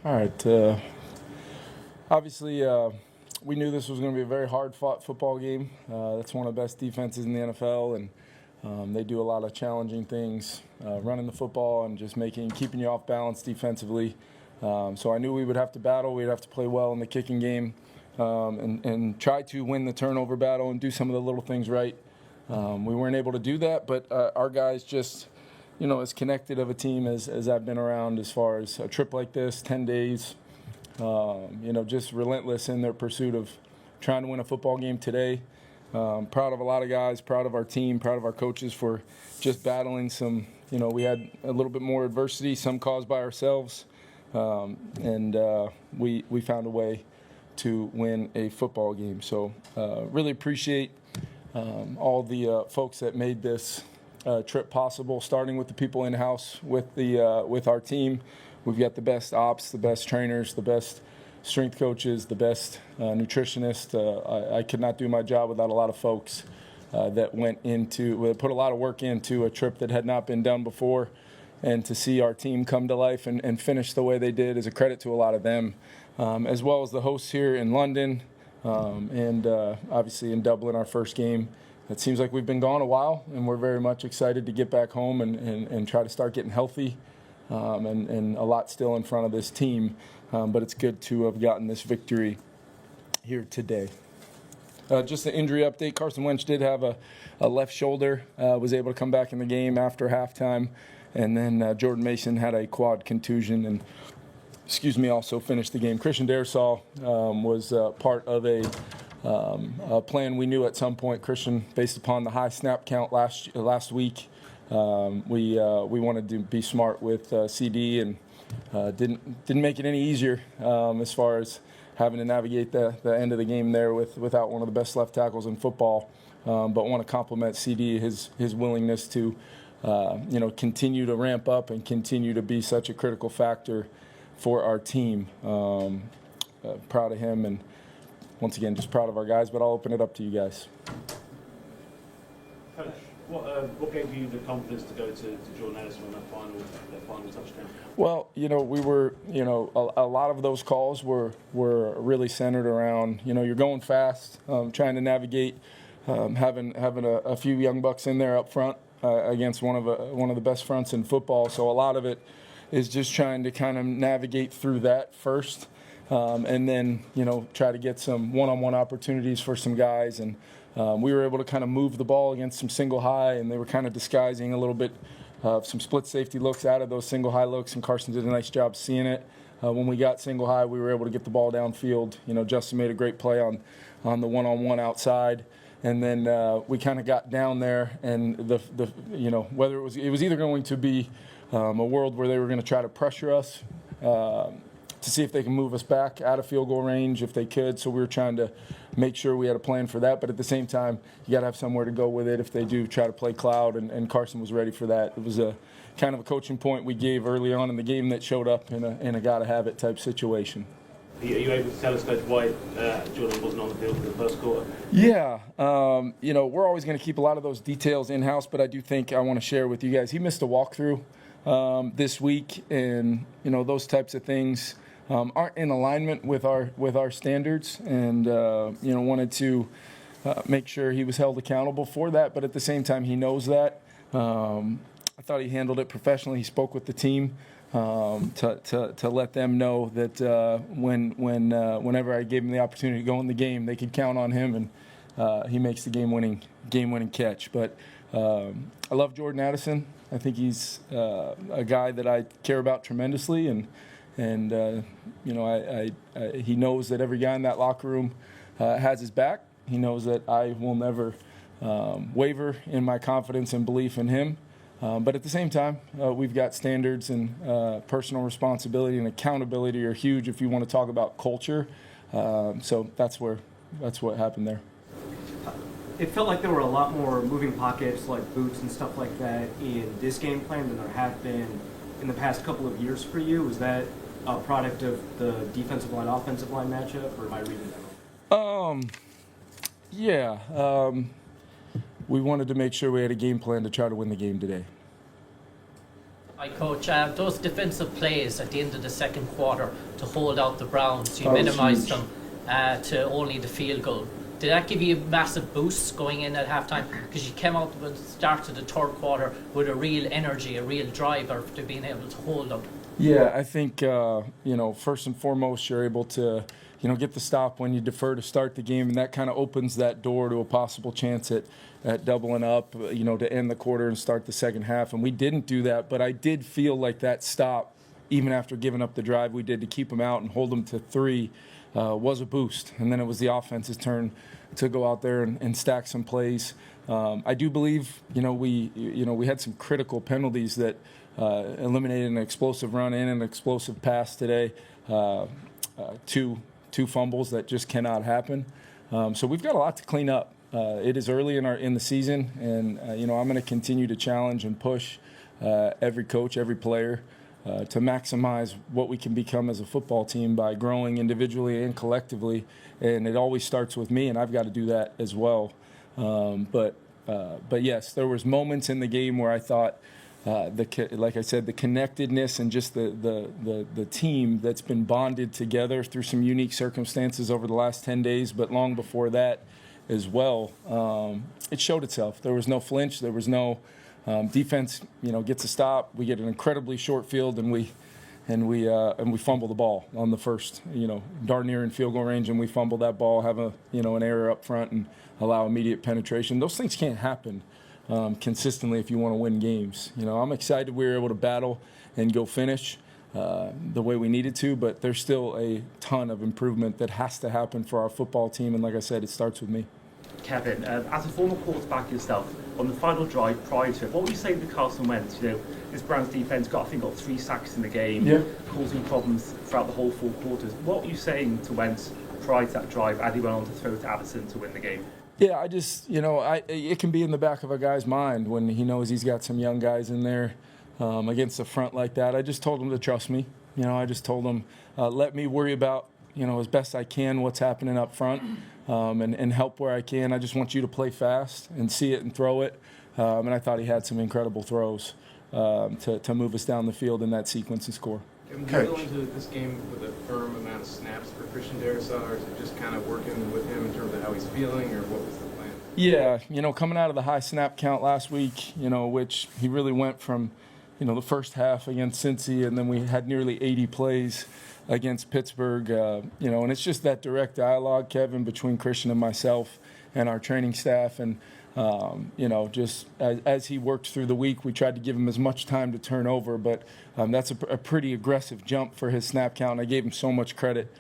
All right. Obviously, we knew this was going to be a very hard-fought football game. That's one of the best defenses in the NFL, and they do a lot of challenging things, running the football and just keeping you off balance defensively. So I knew we would have to battle. We'd have to play well in the kicking game and try to win the turnover battle and do some of the little things right. We weren't able to do that, but our guys just, as connected of a team as I've been around as far as a trip like this, 10 days, just relentless in their pursuit of trying to win a football game today. Proud of a lot of guys, proud of our team, proud of our coaches for just battling some, we had a little bit more adversity, some caused by ourselves, and we found a way to win a football game. So really appreciate all the folks that made this trip possible, starting with the people in-house with our team. We've got the best ops, the best trainers, the best strength coaches, the best nutritionists. I could not do my job without a lot of folks that put a lot of work into a trip that had not been done before. And to see our team come to life and finish the way they did is a credit to a lot of them, as well as the hosts here in London and obviously in Dublin, our first game. It seems like we've been gone a while, and we're very much excited to get back home and try to start getting healthy. And a lot still in front of this team, but it's good to have gotten this victory here today. Just an injury update. Carson Wentz did have a left shoulder, was able to come back in the game after halftime, and then Jordan Mason had a quad contusion and, also finished the game. Christian Darrisaw was part of a plan we knew at some point. Christian, based upon the high snap count last week, we wanted to be smart with CD and didn't make it any easier as far as having to navigate the end of the game there without one of the best left tackles in football. But want to compliment CD, his willingness to continue to ramp up and continue to be such a critical factor for our team. Proud of him, and once again just proud of our guys. But I'll open it up to you guys. Coach, what gave you the confidence to go to Jordan Addison on that final touchdown? Well, we were, a lot of those calls were really centered around, you're going fast, trying to navigate, having a few young bucks in there up front against one of the best fronts in football. So a lot of it is just trying to kind of navigate through that first, and then try to get some one-on-one opportunities for some guys. And we were able to kind of move the ball against some single high, and they were kind of disguising a little bit some split safety looks out of those single high looks, and Carson did a nice job seeing it. When we got single high, we were able to get the ball downfield. Justin made a great play on the one-on-one outside, and then we kind of got down there, and whether it was either going to be a world where they were going to try to pressure us to see if they can move us back out of field goal range if they could. So we were trying to make sure we had a plan for that. But at the same time, you got to have somewhere to go with it if they do try to play cloud, and Carson was ready for that. It was a kind of a coaching point we gave early on in the game that showed up in a got-to-have-it type situation. Are you able to tell us, Coach, why Jordan wasn't on the field in the first quarter? Yeah. We're always going to keep a lot of those details in-house, but I do think I want to share with you guys. He missed a walkthrough this week, and, those types of things aren't in alignment with our standards, and wanted to make sure he was held accountable for that. But at the same time, he knows that. I thought he handled it professionally. He spoke with the team to let them know that whenever I gave him the opportunity to go in the game, they could count on him, and he makes the game-winning catch. But I love Jordan Addison. I think he's a guy that I care about tremendously, and he knows that every guy in that locker room has his back. He knows that I will never waver in my confidence and belief in him. But at the same time, we've got standards, and personal responsibility and accountability are huge if you want to talk about culture. So that's what happened there. It felt like there were a lot more moving pockets, like boots and stuff like that, in this game plan than there have been in the past couple of years for you. Was that a product of the defensive line, offensive line matchup, or am I reading that wrong? Yeah. We wanted to make sure we had a game plan to try to win the game today. Hi, Coach. Those defensive plays at the end of the second quarter to hold out the Browns, you That was minimised huge. them to only the field goal. Did that give you massive boosts going in at halftime? Because you came out at the start of the third quarter with a real energy, a real drive to being able to hold them. Yeah, I think, first and foremost, you're able to, get the stop when you defer to start the game, and that kind of opens that door to a possible chance at doubling up, to end the quarter and start the second half. And we didn't do that, but I did feel like that stop, even after giving up the drive we did to keep them out and hold them to 3, was a boost. And then it was the offense's turn to go out there and stack some plays. I do believe, we had some critical penalties that eliminated an explosive run and an explosive pass today. Two fumbles that just cannot happen. So we've got a lot to clean up. It is early in the season, and I'm going to continue to challenge and push every coach, every player, to maximize what we can become as a football team by growing individually and collectively. And it always starts with me, and I've got to do that as well. But yes, there was moments in the game where I thought, like I said, the connectedness and just the team that's been bonded together through some unique circumstances over the last 10 days, but long before that as well, it showed itself. There was no flinch. There was no defense. Gets a stop. We get an incredibly short field, and we fumble the ball on the first. Darn near in field goal range, and we fumble that ball, have an error up front, and allow immediate penetration. Those things can't happen consistently if you want to win games. I'm excited we were able to battle and go finish the way we needed to, but there's still a ton of improvement that has to happen for our football team, and like I said, it starts with me. Kevin, as a former quarterback yourself, on the final drive prior to it, what would you say to Carson Wentz? This Browns defense got 3 sacks in the game, causing problems throughout the whole 4 quarters. What were you saying to Wentz prior to that drive as he went on to throw to Addison to win the game? Yeah, I just, it can be in the back of a guy's mind when he knows he's got some young guys in there against the front like that. I just told him to trust me. I just told him, let me worry about, as best I can what's happening up front and help where I can. I just want you to play fast and see it and throw it. And I thought he had some incredible throws to move us down the field in that sequence and score. Can we go into this game with a firm amount of snaps for Christian Darrisaw, or is it just kind of working with him in terms of how he's feeling, or what was the plan? Yeah, coming out of the high snap count last week, which he really went from, the first half against Cincy, and then we had nearly 80 plays against Pittsburgh, and it's just that direct dialogue, Kevin, between Christian and myself and our training staff. And, just as he worked through the week, we tried to give him as much time to turn over, but that's a pretty aggressive jump for his snap count. I gave him so much credit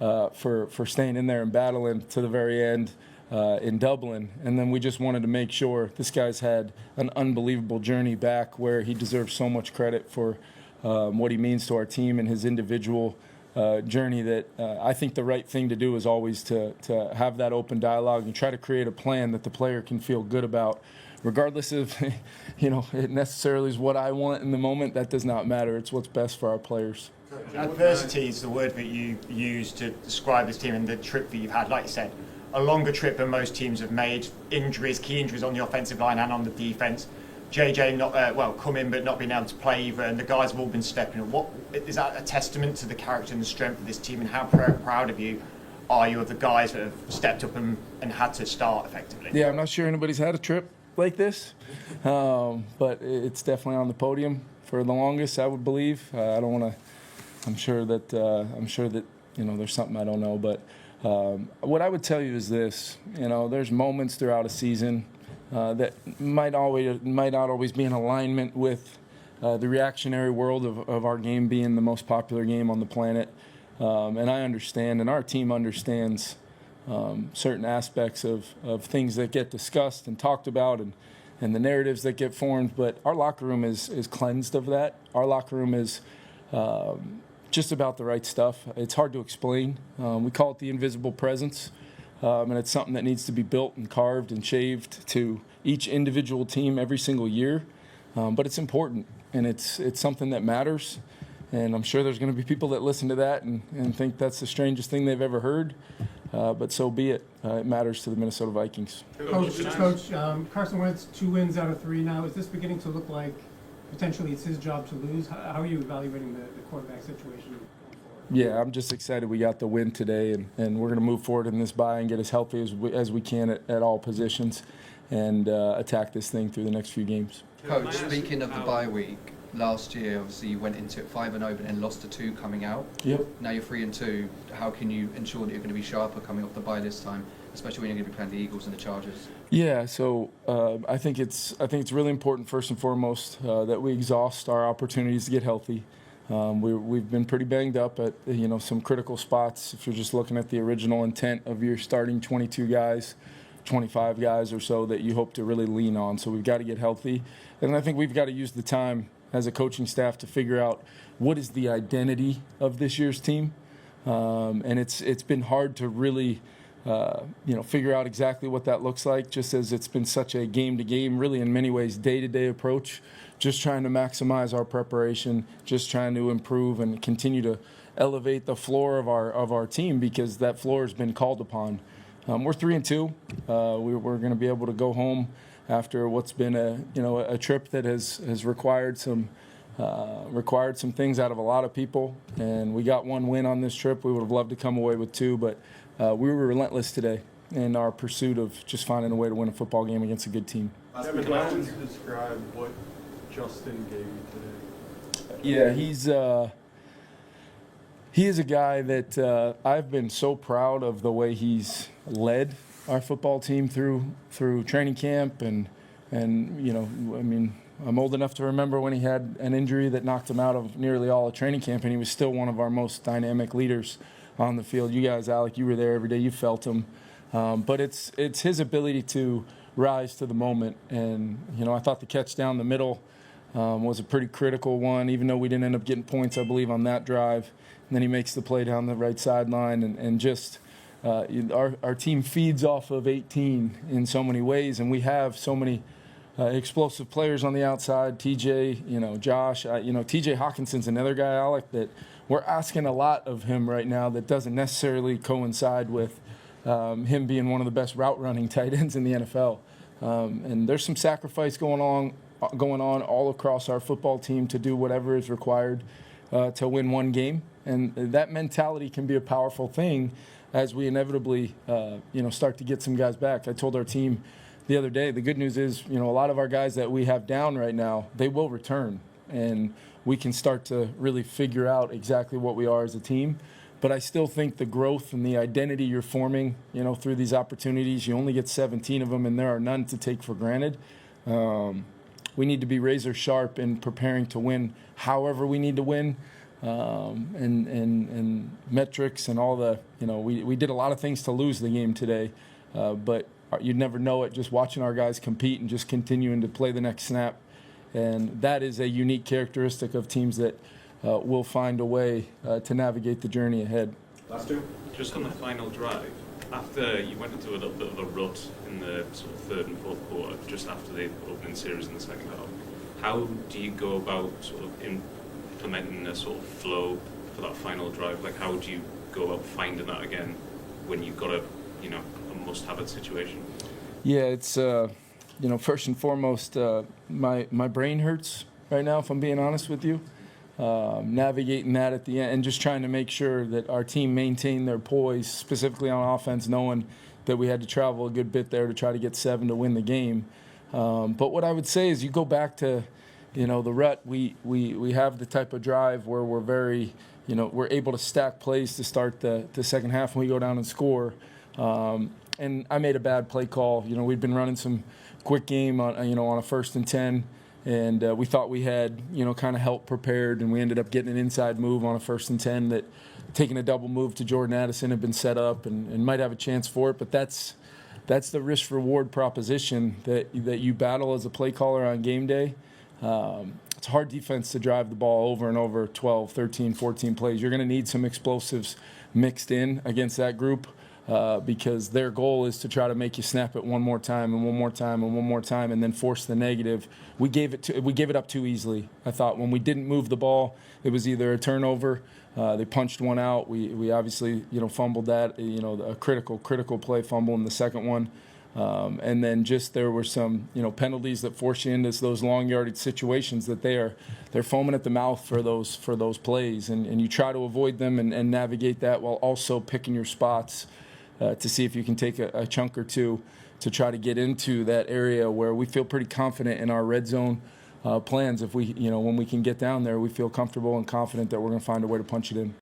for staying in there and battling to the very end in Dublin. And then we just wanted to make sure this guy's had an unbelievable journey back where he deserves so much credit for what he means to our team and his individual journey that I think the right thing to do is always to have that open dialogue and try to create a plan that the player can feel good about, regardless of, it necessarily is what I want in the moment. That does not matter. It's what's best for our players. Adversity is the word that you use to describe this team and the trip that you've had. Like you said, a longer trip than most teams have made. Injuries, key injuries on the offensive line and on the defense. JJ not come in but not being able to play either, and the guys have all been stepping up. What is that a testament to the character and the strength of this team, and how proud of you are you of the guys that have stepped up and had to start effectively? Yeah, I'm not sure anybody's had a trip like this, but it's definitely on the podium for the longest, I would believe. I don't want to. I'm sure that there's something I don't know, but what I would tell you is this: there's moments throughout a season that might not always be in alignment with the reactionary world of our game being the most popular game on the planet. And I understand, and our team understands certain aspects of things that get discussed and talked about and the narratives that get formed. But our locker room is cleansed of that. Our locker room is just about the right stuff. It's hard to explain. We call it the invisible presence. And it's something that needs to be built and carved and shaved to each individual team every single year. But it's important, and it's something that matters. And I'm sure there's going to be people that listen to that and think that's the strangest thing they've ever heard. But so be it. It matters to the Minnesota Vikings. Coach, Carson Wentz, 2 wins out of 3 now. Is this beginning to look like potentially it's his job to lose. How are you evaluating the quarterback situation going forward? Yeah, I'm just excited we got the win today, and we're going to move forward in this bye and get as healthy as we can at all positions and attack this thing through the next few games. Coach, speaking of the bye week, last year obviously you went into it 5-0 but then lost to 2 coming out. Yep. Now you're 3-2. How can you ensure that you're going to be sharper coming off the bye this time, especially when you're going to be playing the Eagles and the Chargers? Yeah, so I think it's really important first and foremost that we exhaust our opportunities to get healthy. We've been pretty banged up at some critical spots. If you're just looking at the original intent of your starting 22 guys, 25 guys or so that you hope to really lean on. So we've got to get healthy, and I think we've got to use the time as a coaching staff to figure out what is the identity of this year's team, and it's been hard to really figure out exactly what that looks like, just as it's been such a game-to-game, really in many ways day-to-day approach, just trying to maximize our preparation, just trying to improve and continue to elevate the floor of our team, because that floor has been called upon. We're 3-2. We're going to be able to go home after what's been a trip that has required some things out of a lot of people, and we got 1 win on this trip. We would have loved to come away with 2, but we were relentless today in our pursuit of just finding a way to win a football game against a good team. Kevin, how would you describe what Justin gave you today? Yeah, he is a guy that I've been so proud of the way he's led our football team through training camp, and I'm old enough to remember when he had an injury that knocked him out of nearly all of training camp, and he was still one of our most dynamic leaders on the field. You guys, Alec, you were there every day. You felt him, but it's his ability to rise to the moment. And I thought the catch down the middle was a pretty critical one, even though we didn't end up getting points, I believe, on that drive. And then he makes the play down the right sideline, and just our team feeds off of 18 in so many ways, and we have so many explosive players on the outside. TJ, Josh, TJ Hawkinson's another guy, Alec, that we're asking a lot of him right now that doesn't necessarily coincide with him being one of the best route running tight ends in the NFL. And there's some sacrifice going on all across our football team to do whatever is required to win one game. And that mentality can be a powerful thing as we inevitably, start to get some guys back. I told our team the other day, the good news is, a lot of our guys that we have down right now, they will return. And we can start to really figure out exactly what we are as a team. But I still think the growth and the identity you're forming, through these opportunities, you only get 17 of them, and there are none to take for granted. We need to be razor sharp in preparing to win however we need to win. And metrics and all the, we did a lot of things to lose the game today, but you'd never know it just watching our guys compete and just continuing to play the next snap. And that is a unique characteristic of teams that will find a way to navigate the journey ahead. Last two. Just on the final drive, after you went into a little bit of a rut in the sort of third and fourth quarter, just after the opening series in the second half, how do you go about sort of implementing a sort of flow for that final drive? Like, how would you go about finding that again when you've got a must-have-it situation? Yeah, it's first and foremost, my brain hurts right now, if I'm being honest with you. Navigating that at the end and just trying to make sure that our team maintained their poise, specifically on offense, knowing that we had to travel a good bit there to try to get 7 to win the game. But what I would say is you go back to, the rut, we have the type of drive where we're very, we're able to stack plays to start the second half when we go down and score. And I made a bad play call. We'd been running some quick game on a 1st and 10. And we thought we had, kind of help prepared, and we ended up getting an inside move on a 1st and 10 that taking a double move to Jordan Addison had been set up and might have a chance for it. But that's the risk-reward proposition that you battle as a play caller on game day. It's hard defense to drive the ball over and over 12, 13, 14 plays. You're going to need some explosives mixed in against that group. Because their goal is to try to make you snap it one more time and one more time and one more time and then force the negative. We gave it up too easily. I thought when we didn't move the ball, it was either a turnover, they punched one out. We obviously fumbled that, a critical play fumble in the second one. And then just there were some, penalties that force you into those long yardage situations that they're foaming at the mouth for those plays, and you try to avoid them and navigate that while also picking your spots to see if you can take a chunk or two to try to get into that area where we feel pretty confident in our red zone plans. If we, when we can get down there, we feel comfortable and confident that we're going to find a way to punch it in.